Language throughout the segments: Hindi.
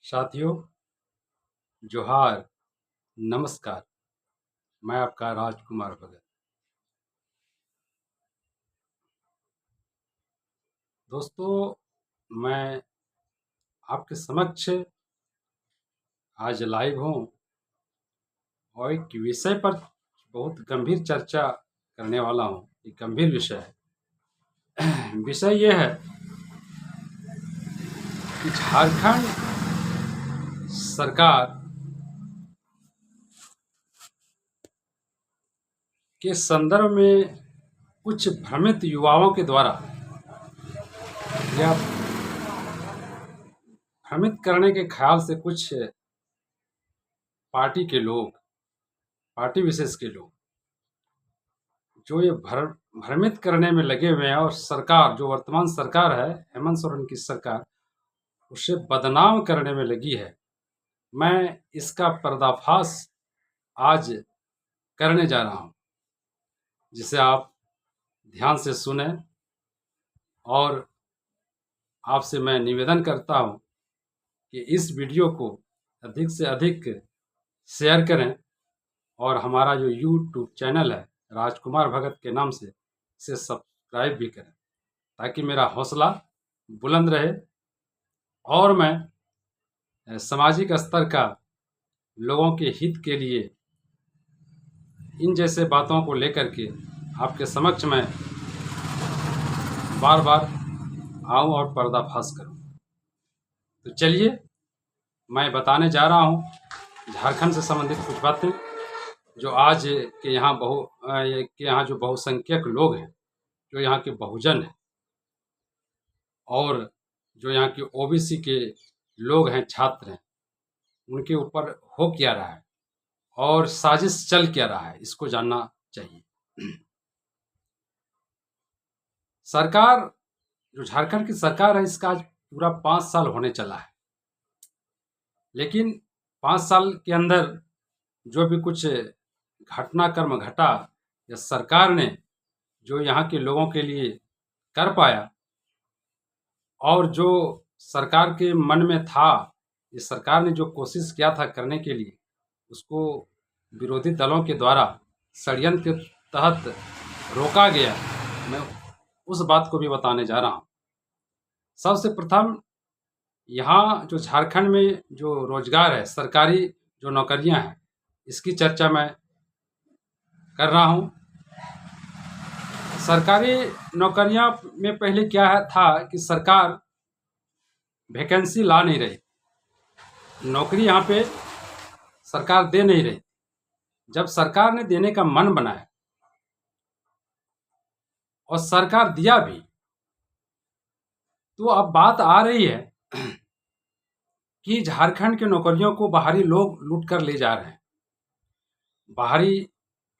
साथियों, जोहार, नमस्कार। मैं आपका राजकुमार भगत। दोस्तों, मैं आपके समक्ष आज लाइव हूँ और एक विषय पर बहुत गंभीर चर्चा करने वाला हूँ। एक गंभीर विषय है। विषय ये है कि झारखंड सरकार के संदर्भ में कुछ भ्रमित युवाओं के द्वारा या भ्रमित करने के ख्याल से कुछ पार्टी के लोग, पार्टी विशेष के लोग जो ये भ्रमित करने में लगे हुए हैं और सरकार, जो वर्तमान सरकार है, हेमंत सोरेन की सरकार, उसे बदनाम करने में लगी है। मैं इसका पर्दाफाश आज करने जा रहा हूं, जिसे आप ध्यान से सुने और आपसे मैं निवेदन करता हूं कि इस वीडियो को अधिक से अधिक शेयर करें और हमारा जो यूट्यूब चैनल है राजकुमार भगत के नाम से, इसे सब्सक्राइब भी करें ताकि मेरा हौसला बुलंद रहे और मैं सामाजिक स्तर का लोगों के हित के लिए इन जैसे बातों को लेकर के आपके समक्ष मैं बार बार आऊं और पर्दाफाश करूं। तो चलिए, मैं बताने जा रहा हूं झारखंड से संबंधित कुछ बातें जो आज के यहाँ जो बहुसंख्यक लोग हैं, जो यहाँ के बहुजन हैं और जो यहाँ के ओबीसी के लोग हैं, छात्र हैं, उनके ऊपर हो क्या रहा है और साजिश चल क्या रहा है, इसको जानना चाहिए। सरकार, जो झारखंड की सरकार है, इसका आज पूरा 5 साल होने चला है। लेकिन 5 साल के अंदर जो भी कुछ घटनाक्रम घटा या सरकार ने जो यहाँ के लोगों के लिए कर पाया और जो सरकार के मन में था, ये सरकार ने जो कोशिश किया था करने के लिए, उसको विरोधी दलों के द्वारा षड्यंत्र के तहत रोका गया। मैं उस बात को भी बताने जा रहा हूँ। सबसे प्रथम, यहाँ जो झारखंड में जो रोजगार है, सरकारी जो नौकरियां हैं, इसकी चर्चा मैं कर रहा हूँ। सरकारी नौकरियां में पहले क्या था कि सरकार वैकेंसी ला नहीं रही, नौकरी यहाँ पे सरकार दे नहीं रही। जब सरकार ने देने का मन बनाया और सरकार दिया भी, तो अब बात आ रही है कि झारखंड के नौकरियों को बाहरी लोग लूट कर ले जा रहे हैं। बाहरी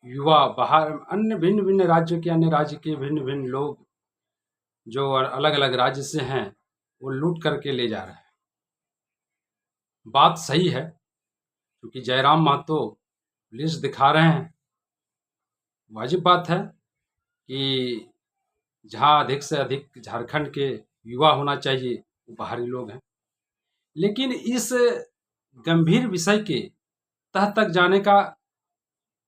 युवा, बाहर अन्य भिन्न भिन्न राज्यों के, अन्य राज्य के भिन्न भिन्न लोग जो अलग अलग राज्य से हैं, वो लूट करके ले जा रहे हैं। बात सही है, क्योंकि जयराम महतो लिस्ट दिखा रहे हैं। वाजिब बात है कि जहाँ अधिक से अधिक झारखंड के युवा होना चाहिए, वो बाहरी लोग हैं। लेकिन इस गंभीर विषय के तह तक जाने का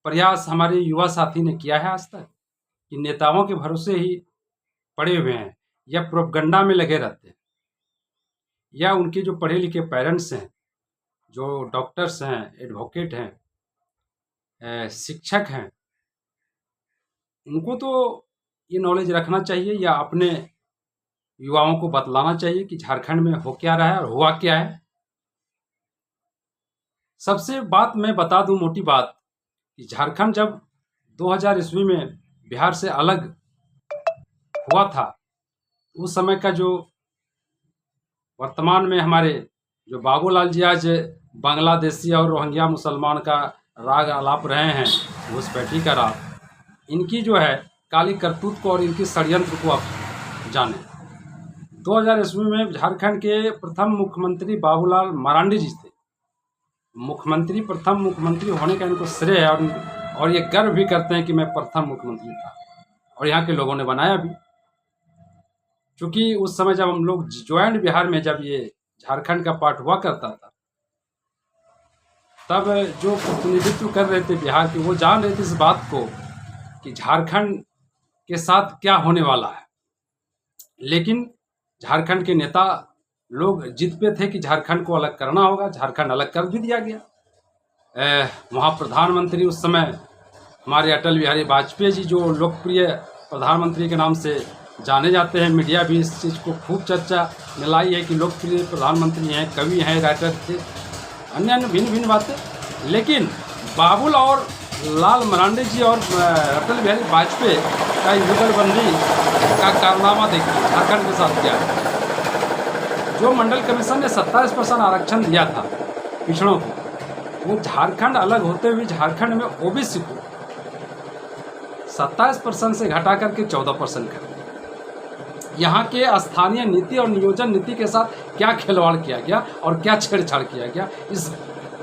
प्रयास हमारे युवा साथी ने किया है आज तक, कि नेताओं के भरोसे ही पड़े हुए हैं या प्रोपगंडा में लगे रहते हैं, या उनके जो पढ़े लिखे पेरेंट्स हैं, जो डॉक्टर्स हैं, एडवोकेट हैं, शिक्षक हैं, उनको तो ये नॉलेज रखना चाहिए या अपने युवाओं को बतलाना चाहिए कि झारखंड में हो क्या रहा है और हुआ क्या है। सबसे बात मैं बता दूं, मोटी बात, कि झारखंड जब 2000 ईस्वी में बिहार से अलग हुआ था, उस समय का जो वर्तमान में हमारे जो बाबूलाल जी आज बांग्लादेशी और रोहिंग्या मुसलमान का राग आलाप रहे हैं, घुसपैठी का राग, इनकी जो है काली करतूत को और इनकी षड्यंत्र को आप जानें। 2000 ईस्वी में झारखंड के प्रथम मुख्यमंत्री बाबूलाल मरांडी जी थे। मुख्यमंत्री, प्रथम मुख्यमंत्री होने का इनको श्रेय है और ये गर्व भी करते हैं कि मैं प्रथम मुख्यमंत्री था, और यहाँ के लोगों ने बनाया भी। क्योंकि उस समय जब हम लोग ज्वाइंट बिहार में, जब ये झारखंड का पार्ट हुआ करता था, तब जो प्रतिनिधित्व कर रहे थे बिहार के, वो जान रहे थे इस बात को कि झारखंड के साथ क्या होने वाला है। लेकिन झारखंड के नेता लोग जिद पे थे कि झारखंड को अलग करना होगा। झारखंड अलग कर भी दिया गया। वहाँ प्रधानमंत्री उस समय हमारे अटल बिहारी वाजपेयी जी, जो लोकप्रिय प्रधानमंत्री के नाम से जाने जाते हैं। मीडिया भी इस चीज़ को खूब चर्चा में लाई है कि लोकप्रिय प्रधानमंत्री हैं, कवि हैं, राइटर थे, अन्य अन्य भिन्न भिन्न बातें। लेकिन बाबूल और लाल मरांडी जी और अटल बिहारी वाजपेयी का युगलबंदी का कारनामा देखिए झारखंड के साथ क्या है। जो मंडल कमीशन ने 27% आरक्षण दिया था पिछड़ों को, वो झारखंड अलग होते हुए झारखंड में ओबीसी को 27% से घटा करके 14% कर दिया। यहाँ के स्थानीय नीति और नियोजन नीति के साथ क्या खिलवाड़ किया गया और क्या छेड़छाड़ किया गया,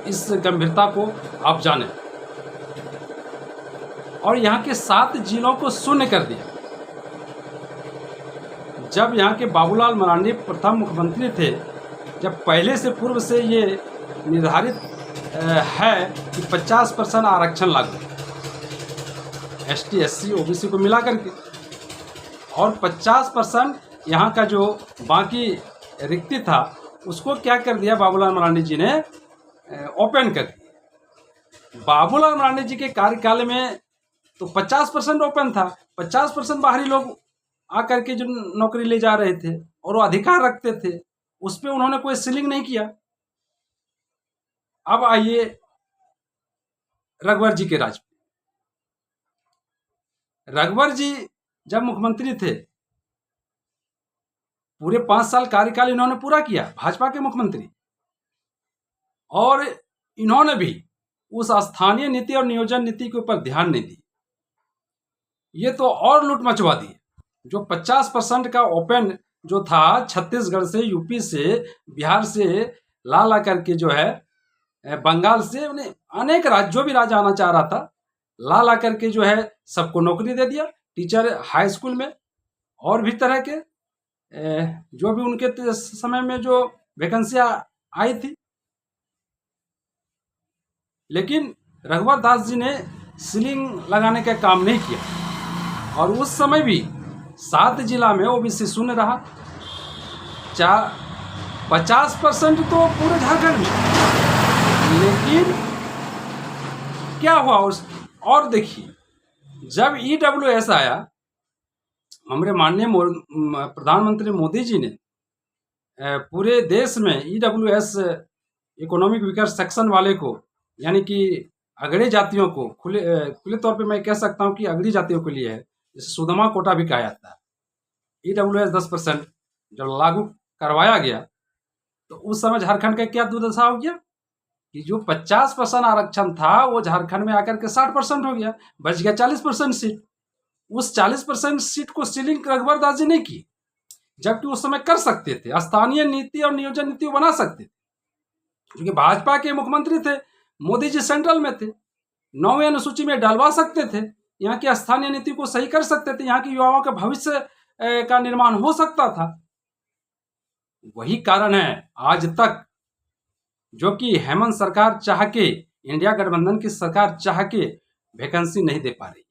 इस गंभीरता को आप जानें। और यहाँ के 7 जिलों को शून्य कर दिया। जब यहाँ के बाबूलाल मरांडी प्रथम मुख्यमंत्री थे, जब पहले से पूर्व से ये निर्धारित है कि 50% आरक्षण लागू, एसटी, एससी, ओबीसी को मिला करके, और 50% यहाँ का जो बाकी रिक्ति था उसको क्या कर दिया बाबूलाल मरांडी जी ने, ओपन कर दिया। बाबूलाल मरांडी जी के कार्यकाल में तो 50% ओपन था, 50% बाहरी लोग आकर के जो नौकरी ले जा रहे थे और वो अधिकार रखते थे, उस पर उन्होंने कोई सीलिंग नहीं किया। अब आइए रघुवर जी के राज पे। रघुवर जी जब मुख्यमंत्री थे, पूरे 5 साल कार्यकाल इन्होंने पूरा किया, भाजपा के मुख्यमंत्री, और इन्होंने भी उस स्थानीय नीति और नियोजन नीति के ऊपर ध्यान नहीं दी। ये तो और लूट मचवा दी। जो 50% का ओपन जो था, छत्तीसगढ़ से, यूपी से, बिहार से ला करके, जो है बंगाल से, उन्हें अनेक राज्य, जो भी राज्य आना चाह रहा था, ला करके जो है सबको नौकरी दे दिया। टीचर हाई स्कूल में और भी तरह के जो भी उनके समय में जो वैकेंसियां आई थी। लेकिन रघुवर दास जी ने सीलिंग लगाने का काम नहीं किया, और उस समय भी 7 जिला में ओबीसी शून्य रहा। 50% तो पूरे झारखंड में। लेकिन क्या हुआ और देखिए, जब ईडब्ल्यूएस आया, हमारे माननीय प्रधानमंत्री मोदी जी ने पूरे देश में ईडब्ल्यूएस, इकोनॉमिक वीकर सेक्शन वाले को, यानी कि अगड़े जातियों को, खुले तौर पे मैं कह सकता हूं कि अगड़ी जातियों के लिए है, जिसे सुदमा कोटा भी कहा जाता है। ईडब्ल्यूएस 10% जब लागू करवाया गया, तो उस समय झारखंड का क्या दुर्दशा हो गया कि जो 50% आरक्षण था वो झारखंड में आकर के 60% हो गया, बच गया 40% सीट। उस 40% सीट को सीलिंग रघुवर दास जी ने की, जबकि उस समय कर सकते थे, स्थानीय नीति और नियोजन नीति बना सकते थे, क्योंकि भाजपा के मुख्यमंत्री थे, मोदी जी सेंट्रल में थे, 9वीं अनुसूची में डालवा सकते थे, यहाँ की स्थानीय नीति को सही कर सकते थे, यहाँ के युवाओं के भविष्य का निर्माण हो सकता था। वही कारण है आज तक जो कि हेमंत सरकार चाह के, इंडिया गठबंधन की सरकार चाह के वैकेंसी नहीं दे पा रही,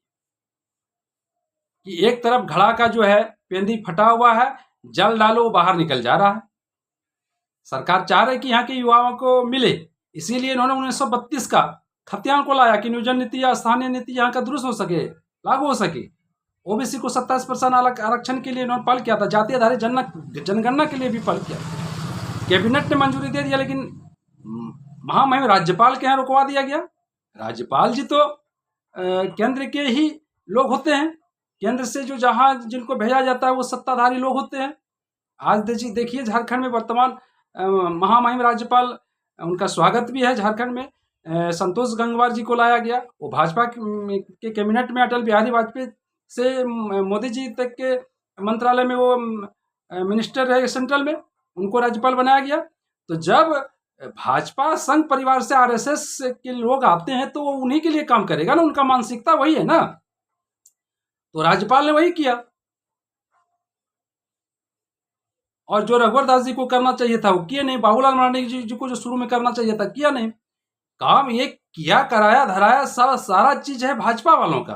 कि एक तरफ घड़ा का जो है पेंदी फटा हुआ है, जल डालो वो बाहर निकल जा रहा है। सरकार चाह रही कि यहाँ के युवाओं को मिले, इसीलिए इन्होंने 1932 का खतियान को लाया कि नियोजन नीति या स्थानीय नीति यहाँ का दुरुस्त हो सके, लागू हो सके। ओबीसी को 27% आरक्षण के लिए इन्होंने पहल किया था, जाति आधारित जनगणना के लिए भी पहल किया। कैबिनेट ने मंजूरी दे दिया, लेकिन महामहिम राज्यपाल के यहाँ रुकवा दिया गया। राज्यपाल जी तो केंद्र के ही लोग होते हैं, केंद्र से जो जहाँ जिनको भेजा जाता है वो सत्ताधारी लोग होते हैं। आज देखिए झारखंड में वर्तमान महामहिम राज्यपाल, उनका स्वागत भी है झारखंड में। संतोष गंगवार जी को लाया गया, वो भाजपा के कैबिनेट में अटल बिहारी वाजपेयी से मोदी जी तक के मंत्रालय में वो मिनिस्टर रहे सेंट्रल में, उनको राज्यपाल बनाया गया। तो जब भाजपा संघ परिवार से आरएसएस के लोग आते हैं तो वो उन्हीं के लिए काम करेगा ना, उनका मानसिकता वही है ना। तो राज्यपाल ने वही किया, और जो रघुवर दास जी को करना चाहिए था वो किए नहीं, बाबूलाल मरांडी जी को जो शुरू में करना चाहिए था किया नहीं। काम ये किया कराया धराया सारा चीज है भाजपा वालों का,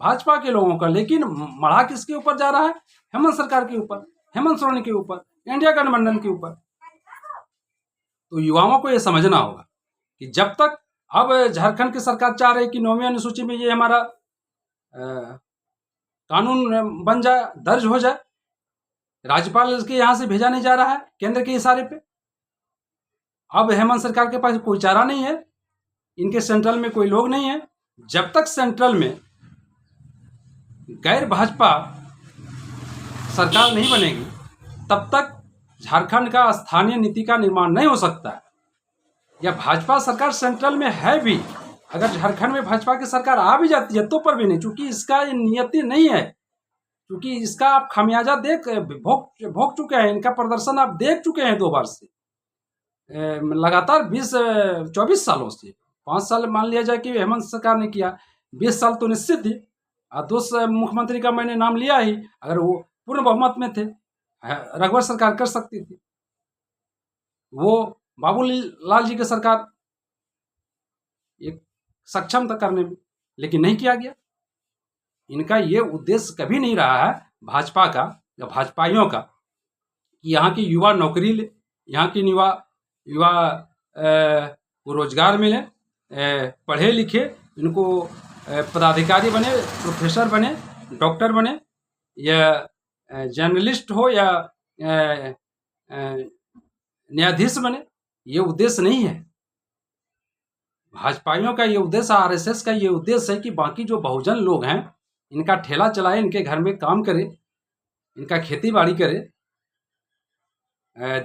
भाजपा के लोगों का, लेकिन मढ़ा किसके ऊपर जा रहा है? हेमंत सरकार के ऊपर, हेमंत सोरेन के ऊपर, इंडिया गठबंधन के ऊपर। तो युवाओं को ये समझना होगा कि जब तक अब झारखंड की सरकार चाह रही कि 9वीं अनुसूची में ये हमारा कानून बन जाए, दर्ज हो जाए, राज्यपाल के यहां से भेजा नहीं जा रहा है केंद्र के इशारे पे। अब हेमंत सरकार के पास कोई चारा नहीं है, इनके सेंट्रल में कोई लोग नहीं है। जब तक सेंट्रल में गैर भाजपा सरकार नहीं बनेगी तब तक झारखंड का स्थानीय नीति का निर्माण नहीं हो सकता है। या भाजपा सरकार सेंट्रल में है भी, अगर झारखंड में भाजपा की सरकार आ भी जाती है तो पर भी नहीं, क्योंकि इसका ये नियति नहीं है, क्योंकि इसका आप खामियाजा भोग चुके हैं, इनका प्रदर्शन आप देख चुके हैं 2 बार से, लगातार 24 सालों से। 5 साल मान लिया जाए कि हेमंत सरकार ने किया, 20 साल तो निश्चित ही। 2 मुख्यमंत्री का मैंने नाम लिया ही, अगर वो पूर्ण बहुमत में थे, रघुवर सरकार कर सकती थी, वो बाबूलाल जी की सरकार एक सक्षम था करने में, लेकिन नहीं किया गया। इनका ये उद्देश्य कभी नहीं रहा है भाजपा का या भाजपाइयों का कि यहाँ की युवा नौकरी ले, यहाँ की युवा को रोजगार मिले, पढ़े लिखे, इनको पदाधिकारी बने, प्रोफेसर बने, डॉक्टर बने, या जर्नलिस्ट हो, या न्यायाधीश बने। ये उद्देश्य नहीं है भाजपाइयों का, ये उद्देश्य, आरएसएस का ये उद्देश्य है कि बाकी जो बहुजन लोग हैं इनका ठेला चलाए, इनके घर में काम करे, इनका खेती बाड़ी करे,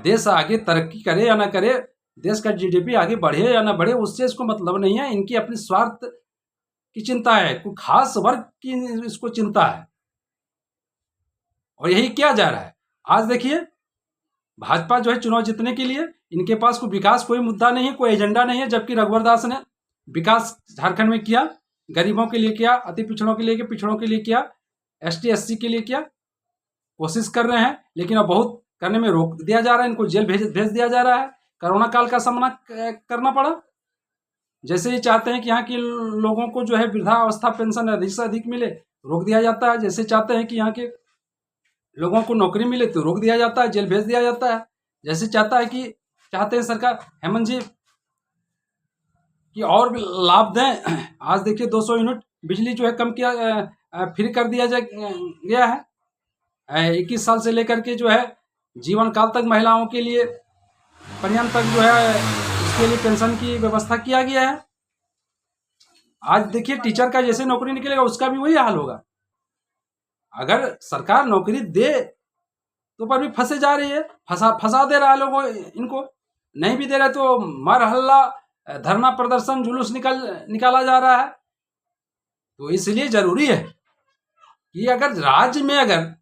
देश आगे तरक्की करे या ना करे, देश का जीडीपी आगे बढ़े या ना बढ़े, उससे इसको मतलब नहीं है। इनकी अपनी स्वार्थ की चिंता है, कोई खास वर्ग की इसको चिंता है, और यही किया जा रहा है। आज देखिए भाजपा जो है चुनाव जीतने के लिए इनके पास कोई विकास, कोई मुद्दा नहीं है, कोई एजेंडा नहीं है, जबकि रघुवर दास ने विकास झारखंड में किया, गरीबों के लिए किया, अति पिछड़ों के लिए किया, पिछड़ों के लिए किया, एसटी एससी के लिए किया, कोशिश कर रहे हैं, लेकिन अब बहुत करने में रोक दिया जा रहा है, इनको जेल भेज दिया जा रहा है, कोरोना काल का सामना करना पड़ा। जैसे ये चाहते हैं कि यहाँ के लोगों को जो है वृद्धावस्था पेंशन अधिक से अधिक मिले, रोक दिया जाता है। जैसे चाहते हैं कि यहाँ के लोगों को नौकरी मिले तो रोक दिया जाता है, जेल भेज दिया जाता है। जैसे चाहते हैं सरकार हेमंत जी कि और भी लाभ दें। आज देखिए 200 यूनिट बिजली जो है कम किया, फ्री कर दिया गया है। 21 साल से लेकर के जो है जीवन काल तक महिलाओं के लिए पर्यंत तक जो है उसके लिए पेंशन की व्यवस्था किया गया है। आज देखिए टीचर का जैसे नौकरी निकलेगा उसका भी वही हाल होगा। अगर सरकार नौकरी दे तो पर भी फंसे जा रही है, फंसा दे रहा है लोगों इनको, नहीं भी दे रहे तो मर हल्ला, धरना प्रदर्शन, जुलूस निकाला जा रहा है। तो इसलिए जरूरी है कि अगर राज्य में अगर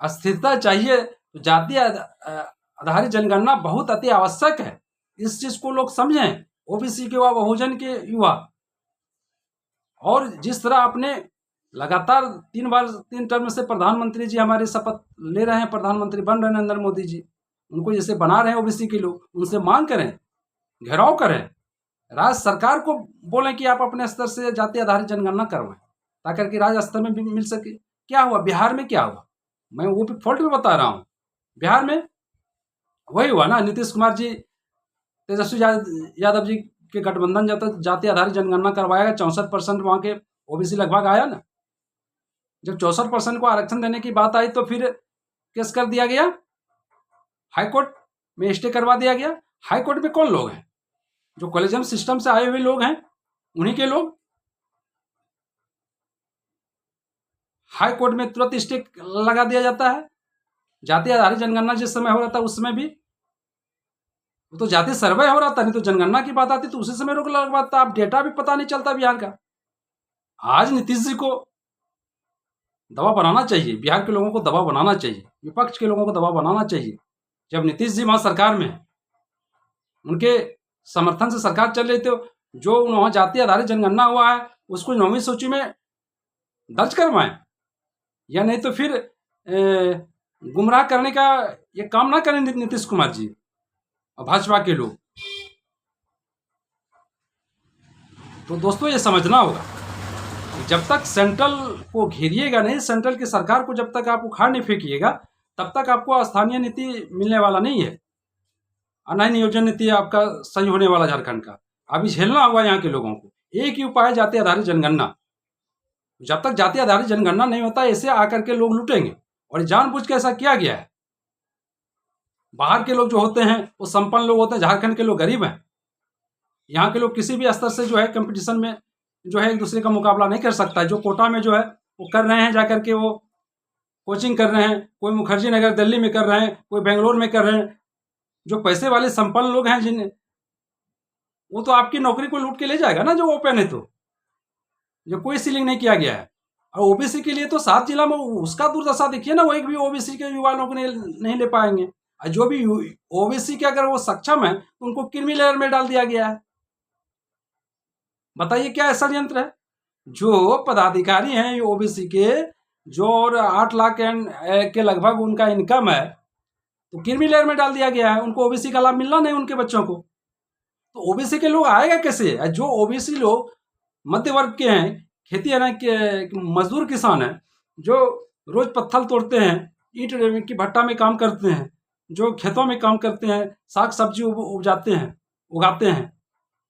अस्थिरता चाहिए तो जाति आधारित जनगणना बहुत अति आवश्यक है। इस चीज को लोग समझें, ओबीसी के युवा, बहुजन के युवा। और जिस तरह आपने लगातार 3 टर्म से प्रधानमंत्री जी हमारे शपथ ले रहे हैं, प्रधानमंत्री बन रहे हैं नरेंद्र मोदी जी, उनको जैसे बना रहे हैं ओबीसी के लोग, उनसे मांग करें, घेराव करें, राज्य सरकार को बोलें कि आप अपने स्तर से जाति आधारित जनगणना करवाएं, ताकि राज्य स्तर में भी मिल सके। क्या हुआ बिहार में, क्या हुआ, मैं वो भी फॉल्ट में बता रहा हूँ। बिहार में वही हुआ ना, नीतीश कुमार जी, तेजस्वी यादव जी के गठबंधन जब तक जाति आधारित जनगणना करवाएगा 64% वहां के ओबीसी लगभग आया ना। जब 64% को आरक्षण देने की बात आई तो फिर केस कर दिया गया, हाईकोर्ट में स्टे करवा दिया गया। हाईकोर्ट में कौन लोग हैं? जो कॉलेजियम सिस्टम से आए हुए लोग हैं, उन्हीं के लोग। हाई कोर्ट में तुरंत स्टे लगा दिया जाता है। जाति आधारित जनगणना जिस समय हो रहा था उस समय भी वो तो जाति सर्वे हो रहा था, नहीं तो जनगणना की बात आती तो उसी समय रोक लगवाता। अब डेटा भी पता नहीं चलता बिहार का। आज नीतीश जी को दबाव बनाना चाहिए, बिहार के लोगों को दबाव बनाना चाहिए, विपक्ष के लोगों को दबाव बनाना चाहिए। जब नीतीश जी वहां सरकार में, उनके समर्थन से सरकार चल रही थी, जो वहां जाति आधारित जनगणना हुआ है उसको 9वीं सूची में दर्ज करवाएं, या नहीं तो फिर गुमराह करने का ये काम ना करें नीतीश कुमार जी और भाजपा के लोग। तो दोस्तों ये समझना होगा कि जब तक सेंट्रल को घेरिएगा नहीं, सेंट्रल की सरकार को जब तक आप उखाड़ नहीं फेंकिएगा, तब तक आपको स्थानीय नीति मिलने वाला नहीं है, और न ही नियोजन नीति आपका सही होने वाला झारखंड का। अभी झेलना होगा यहाँ के लोगों को। एक ही उपाय जाति आधारित जनगणना। जब तक जाति आधारित जनगणना नहीं होता, ऐसे आकर के लोग लूटेंगे, और जानबूझ के ऐसा किया गया है। बाहर के लोग जो होते हैं वो संपन्न लोग होते हैं, झारखंड के लोग गरीब हैं। यहाँ के लोग किसी भी स्तर से जो है कंपटीशन में जो है एक दूसरे का मुकाबला नहीं कर सकता। जो कोटा में जो है वो कर रहे हैं, जाकर के वो कोचिंग कर रहे हैं, कोई मुखर्जी नगर दिल्ली में कर रहे हैं, कोई बेंगलोर में कर रहे हैं। जो पैसे वाले संपन्न लोग हैं जिन्हें, वो तो आपकी नौकरी को लूट के ले जाएगा ना, जो ओपन है। तो जो कोई सीलिंग नहीं किया गया है। और ओबीसी के लिए तो 7 जिला में उसका दुर्दशा देखिए ना, वो एक भी ओबीसी के युवा लोग नहीं ले पाएंगे। और जो भी ओबीसी के अगर वो सक्षम है तो उनको क्रीमी लेयर में डाल दिया गया है। बताइए क्या ऐसा यंत्र है? जो पदाधिकारी हैं ओबीसी के, जो 8 लाख के लगभग उनका इनकम है, तो क्रीमी लेयर में डाल दिया गया है। उनको ओबीसी का लाभ मिलना नहीं, उनके बच्चों को। तो ओबीसी के लोग आएगा कैसे? जो ओबीसी लोग मध्य वर्ग के हैं, खेती है के मजदूर किसान हैं, जो रोज पत्थर तोड़ते हैं, ईंट की भट्टा में काम करते हैं, जो खेतों में काम करते हैं, साग सब्जी उगाते हैं,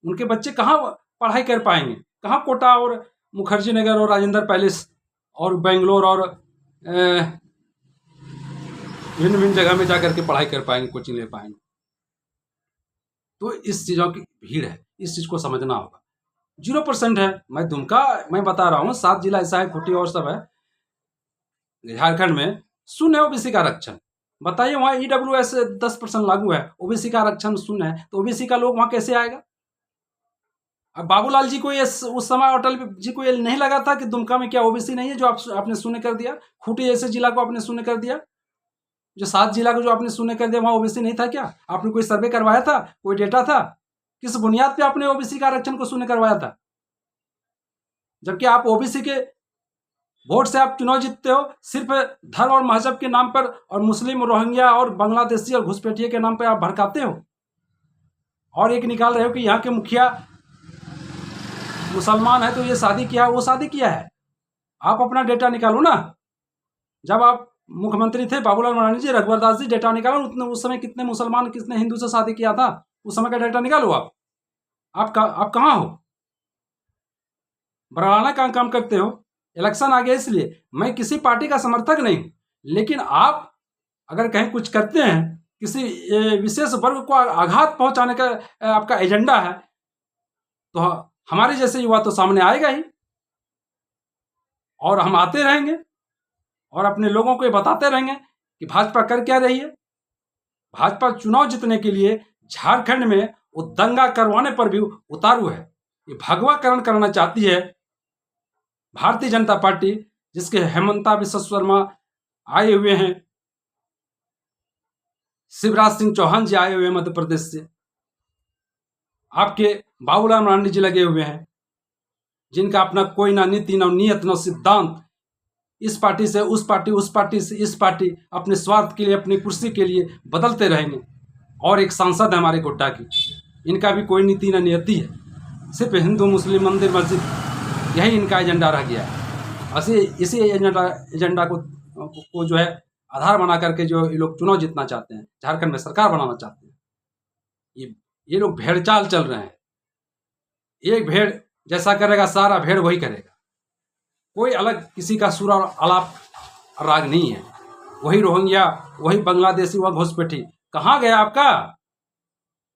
उनके बच्चे कहाँ पढ़ाई कर पाएंगे? कहाँ कोटा और मुखर्जी नगर और राजेंद्र पैलेस और बेंगलोर और भिन्न भिन्न जगह में जाकर के पढ़ाई कर पाएंगे, कोचिंग ले पाएंगे? तो इस चीज़ों की भीड़ है, इस चीज़ को समझना होगा। 0% है। मैं बता रहा हूँ, 7 जिला ऐसा है, खूंटी और सब है झारखंड में, शून्य है ओबीसी का आरक्षण। बताइए वहाँ ईडब्ल्यूएस 10% लागू है, ओबीसी का आरक्षण शून्य है, तो ओबीसी का लोग वहाँ कैसे आएगा? अब बाबूलाल जी को ये उस समय अटल जी को ये नहीं लगा था कि दुमका में क्या ओबीसी नहीं है, जो आपने शून्य कर दिया? खूंटी जैसे जिला को आपने शून्य कर दिया। जो 7 जिला को जो आपने शून्य कर दिया, वहाँ ओबीसी नहीं था क्या? आपने कोई सर्वे करवाया था? कोई डेटा था? किस बुनियाद पे आपने ओबीसी का आरक्षण को शून्य करवाया था? जबकि आप ओबीसी के वोट से आप चुनाव जीतते हो सिर्फ धर्म और मजहब के नाम पर, और मुस्लिम, रोहिंग्या और बांग्लादेशी और घुसपैठिए के नाम पर आप भड़काते हो, और एक निकाल रहे हो कि यहाँ के मुखिया मुसलमान है तो ये शादी किया, वो शादी किया है। आप अपना डेटा निकालो ना। जब आप मुख्यमंत्री थे बाबूलाल मरांडी जी, रघुवर दास जी, डेटा निकालो उस समय कितने मुसलमान कितने हिंदू से शादी किया था, उस समय का डेटा निकालो। आप कहाँ हो? बराना कहाँ काम करते हो? इलेक्शन आ गया इसलिए। मैं किसी पार्टी का समर्थक नहीं, लेकिन आप अगर कहीं कुछ करते हैं, किसी विशेष वर्ग को आघात पहुंचाने का आपका एजेंडा है, तो हमारे जैसे युवा तो सामने आएगा ही, और हम आते रहेंगे और अपने लोगों को ये बताते रहेंगे कि भाजपा कर क्या रही है। भाजपा चुनाव जीतने के लिए झारखंड में वो दंगा करवाने पर भी उतारू है। ये भगवाकरण करना चाहती है भारतीय जनता पार्टी, जिसके हेमंता बिस्वा शर्मा आए हुए हैं, शिवराज सिंह चौहान जी आए हुए हैं मध्य प्रदेश से, आपके बाबूलाल मरांडी जी लगे हुए हैं, जिनका अपना कोई ना नीति, ना नियत, ना सिद्धांत। इस पार्टी से उस पार्टी, उस पार्टी से इस पार्टी, अपने स्वार्थ के लिए, अपनी कुर्सी के लिए बदलते रहेंगे। और एक सांसद है हमारे गोड्डा की, इनका भी कोई नीति ना नियति है, सिर्फ हिंदू मुस्लिम मंदिर मस्जिद, यही इनका एजेंडा रह गया है। इसी एजेंडा को जो है आधार बना करके जो ये लोग चुनाव जीतना चाहते हैं, झारखंड में सरकार बनाना चाहते हैं। ये लोग भेड़चाल चल रहे हैं। एक भेड़ जैसा करेगा सारा भेड़ वही करेगा। कोई अलग किसी का सुर और आलाप राग नहीं है। वही रोहिंग्या, वही बांग्लादेशी, वह घुसपैठी। कहाँ गया आपका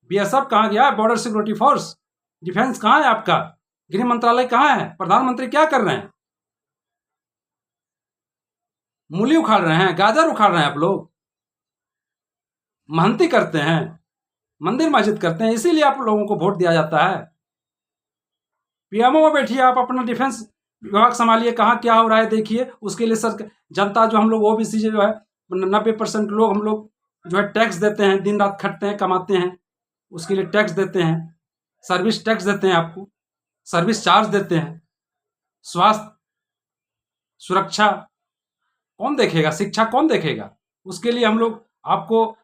बीएसएफ? कहाँ गया बॉर्डर सिक्योरिटी फोर्स? डिफेंस कहाँ है आपका? गृह मंत्रालय कहाँ है? प्रधानमंत्री क्या कर रहे हैं? मूली उखाड़ रहे हैं, गाजर उखाड़ रहे हैं आप लोग। महंती करते हैं, मंदिर मस्जिद करते हैं, इसीलिए आप लोगों को वोट दिया जाता है। पीएमओ में बैठिए, आप अपना डिफेंस विभाग संभालिए, कहाँ क्या हो रहा है देखिए। उसके लिए सर जनता जो हम लोग ओबीसी जो है 90% लोग हम लोग जो है टैक्स देते हैं, दिन रात खटते हैं, कमाते हैं, उसके लिए टैक्स देते हैं, सर्विस टैक्स देते हैं, आपको सर्विस चार्ज देते हैं। स्वास्थ्य सुरक्षा कौन देखेगा? शिक्षा कौन देखेगा? उसके लिए हम लोग आपको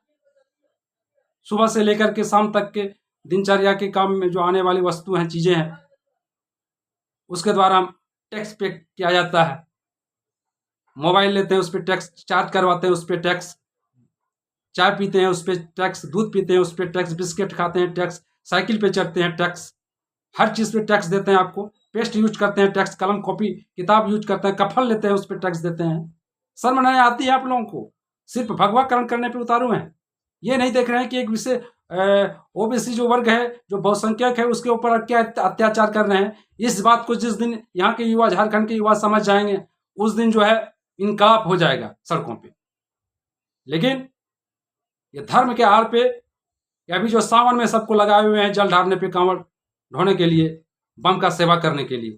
सुबह से लेकर के शाम तक के दिनचर्या के काम में जो आने वाली वस्तु हैं, चीज़ें हैं, उसके द्वारा हम टैक्स पे किया जाता है। मोबाइल लेते हैं उस पर टैक्स, चार्ज करवाते हैं उस पर टैक्स, चाय पीते हैं उस पर टैक्स, दूध पीते हैं उस पर टैक्स, बिस्किट खाते हैं टैक्स, साइकिल पे चढ़ते हैं टैक्स, हर चीज़ पे टैक्स देते हैं आपको। पेस्ट यूज करते हैं टैक्स, कलम कॉपी किताब यूज करते हैं, कफन लेते हैं उस पर टैक्स देते हैं। शर्म नहीं आती है आप लोगों को? सिर्फ भगवाकरण करने पे उतारू हैं। ये नहीं देख रहे हैं कि एक विषय ओबीसी जो वर्ग है, जो बहुसंख्यक है, उसके ऊपर क्या अत्याचार कर रहे हैं। इस बात को जिस दिन यहाँ के युवा, झारखंड के युवा समझ जाएंगे, उस दिन जो है इनकलाब हो जाएगा सड़कों पे। लेकिन ये धर्म के आड़ पे, अभी जो सावन में सबको लगाए हुए हैं जल ढारने पे, कांवड़ ढोने के लिए, बम का सेवा करने के लिए,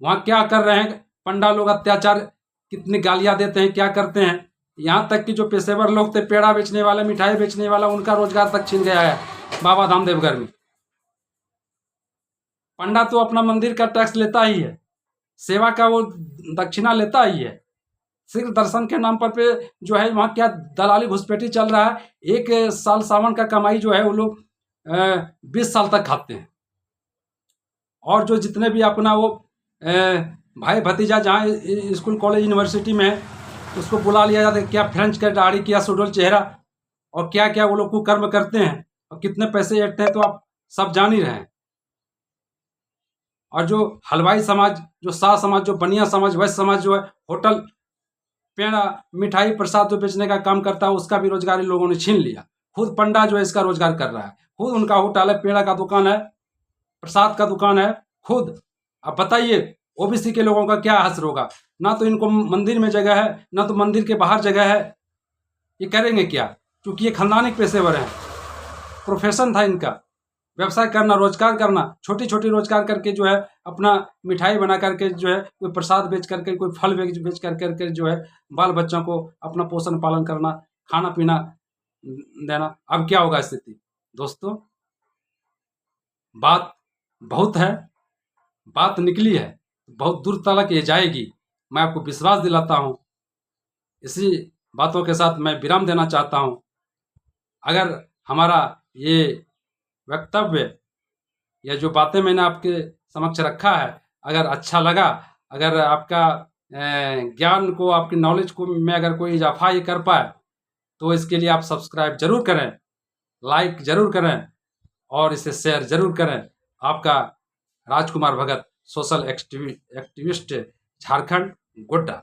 वहां क्या कर रहे हैं पंडा लोग? अत्याचार, कितनी गालियां देते हैं, क्या करते हैं। यहाँ तक कि जो पेशेवर लोग थे, पेड़ा बेचने वाले, मिठाई बेचने वाला, उनका रोजगार तक छीन गया है बाबा धाम देवघर में। पंडा तो अपना मंदिर का टैक्स लेता ही है, सेवा का वो दक्षिणा लेता ही है। सिर्फ दर्शन के नाम पर पे जो है वहाँ क्या दलाली घुसपैठी चल रहा है। एक साल सावन का कमाई जो है वो लोग 20 साल तक खाते हैं। और जो जितने भी अपना वो भाई भतीजा जहाँ स्कूल कॉलेज यूनिवर्सिटी में है, उसको बुला लिया जाता है, क्या फ्रेंच का दाढ़ी, क्या सुडोल चेहरा, और क्या क्या वो लोग कुकर्म करते हैं, और कितने पैसे ऐंठते हैं तो आप सब जान ही रहे हैं। और जो हलवाई समाज, जो शाह समाज, जो बनिया समाज, वैश्य समाज जो है, होटल, पेड़ा, मिठाई, प्रसाद जो बेचने का काम करता है, उसका भी रोजगार इन लोगों ने छीन लिया। खुद पंडा जो है इसका रोजगार कर रहा है, खुद उनका होटल है, पेड़ा का दुकान है, प्रसाद का दुकान है खुद। अब बताइए ओबीसी के लोगों का क्या हश्र होगा? ना तो इनको मंदिर में जगह है, ना तो मंदिर के बाहर जगह है। ये करेंगे क्या? क्योंकि ये खानदानी पेशेवर हैं, प्रोफेशन था इनका, व्यवसाय करना, रोजगार करना, छोटी छोटी रोजगार करके जो है अपना मिठाई बना करके जो है, कोई प्रसाद बेच करके, कोई फल बेच करके जो है बाल बच्चों को अपना पोषण पालन करना, खाना पीना देना। अब क्या होगा स्थिति दोस्तों? बात बहुत है, बात निकली है, बहुत दूर तक ये जाएगी, मैं आपको विश्वास दिलाता हूँ। इसी बातों के साथ मैं विराम देना चाहता हूँ। अगर हमारा ये वक्तव्य या जो बातें मैंने आपके समक्ष रखा है, अगर अच्छा लगा, अगर आपका ज्ञान को, आपकी नॉलेज को में अगर कोई इजाफा ये कर पाए, तो इसके लिए आप सब्सक्राइब जरूर करें, लाइक जरूर करें, और इसे शेयर जरूर करें। आपका राजकुमार भगत, सोशल एक्टिविस्ट, झारखंड, गोड्डा।